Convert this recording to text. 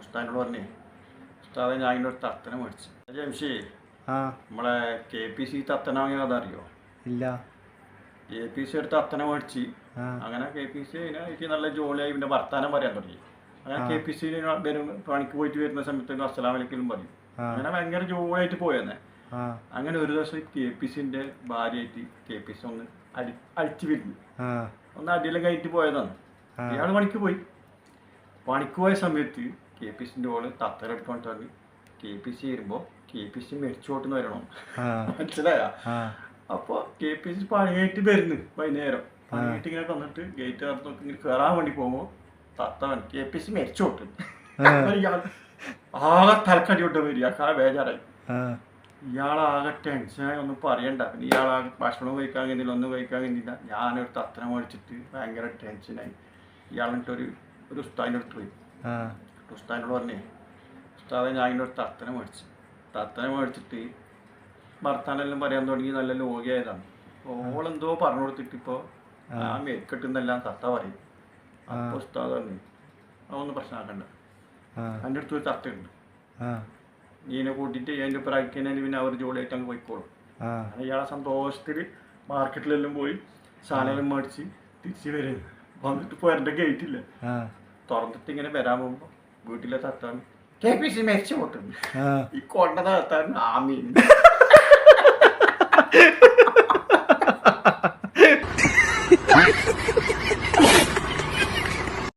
ഉസ്താദിനോട് പറഞ്ഞേ ഉസ്താദെ ഞാൻ അതിൻ്റെ ഒരു തത്തനെ മേടിച്ചു. ജംഷി നമ്മളെ KPC തത്തന വാങ്ങിയ കഥ അറിയോ? ഇല്ല. KPC ഒരു തത്തനെ മേടിച്ച് അങ്ങനെ KPC അതിനായിട്ട് നല്ല ജോലിയായി പിന്നെ വർത്താനം പറയാൻ തുടങ്ങി. അങ്ങനെ KPC പണിക്ക് പോയിട്ട് വരുന്ന സമയത്ത് അസ്സലാമു അലൈക്കും പറയും. അങ്ങനെ ഭയങ്കര ജോലിയായിട്ട് പോയെന്നെ. അങ്ങനെ ഒരു ദിവസം KPCന്റെ ഭാര്യയായിട്ട് KPC ഒന്ന് അടിച്ചു വരുന്നു. ഒന്ന് അടിയിലും കയറ്റി പോയതാണ്. ഇയാൾ പണിക്ക് പോയി. പണിക്ക് പോയ സമയത്ത് KPCന്റെ ഓള് തത്തലെടുത്തോണ്ട് പറഞ്ഞ് KPC വരുമ്പോൾ KPC മെരിച്ചോട്ടെന്ന് വരണം. മനസ്സിലായ? അപ്പോൾ KPC പണിയായിട്ട് വരുന്നു വൈകുന്നേരം. പണിയായിട്ട് ഇങ്ങനെ വന്നിട്ട് ഗേറ്റ് തുറന്നൊക്കെ ഇങ്ങനെ കയറാൻ വേണ്ടി പോകുമ്പോൾ തത്തവൻ KPC മെരിച്ചോട്ട്. ഇയാൾ ആകെ തലക്കടി വിട്ട് വരിക. ബേജാറായി. ഇയാളാകെ ടെൻഷനായി ഒന്നും പറയണ്ട. പിന്നെ ഇയാളാകെ ഭക്ഷണം കഴിക്കാൻ കഴിയുന്നില്ല, ഒന്നും കഴിക്കാൻ കഴിയുന്നില്ല. ഞാനൊരു തത്തനെ മേടിച്ചിട്ട് ഭയങ്കര ടെൻഷനായി. ഇയാളെന്നിട്ടൊരു ഉസ്താദിൻ്റെ അടുത്ത് പോയി. ഉസ്താദിനോട് പറഞ്ഞേ ഉസ്താദെ ഞാൻ അതിൻ്റെ ഒരു തത്തനെ മേടിച്ചു. തത്തനെ മേടിച്ചിട്ട് ഭർത്താനെല്ലാം പറയാൻ തുടങ്ങി. നല്ല ലോകിയായതാണ്. ഓളെന്തോ പറഞ്ഞു കൊടുത്തിട്ട് ഇപ്പോൾ ആ മേൽക്കെട്ടുന്നെല്ലാം തത്ത പറയും. അപ്പോൾ ഉസ്താദ് പറഞ്ഞു അതൊന്നും പ്രശ്നമാക്കണ്ട, എൻ്റെ അടുത്ത് ഒരു തത്തയുണ്ട്, നീനെ കൂട്ടിയിട്ട് അതിൻ്റെ ഒപ്പം അയക്കുന്നതിന് പിന്നെ അവർ ജോലിയായിട്ട് അങ്ങ് പോയിക്കോളും. ഇയാളെ സന്തോഷത്തിൽ മാർക്കറ്റിലെല്ലാം പോയി സാധനം മേടിച്ച് തിരിച്ച് വരുന്നു. വന്നിട്ട് ഇപ്പോൾ എൻ്റെ ഗേറ്റില്ല തുറന്നിട്ട് ഇങ്ങനെ വരാൻ പോകുമ്പോൾ വീട്ടിലെ തത്താണ് KPC മരിച്ചു പോട്ടുണ്ട്. ഈ കൊണ്ട തത്താണ് ആമീൻ.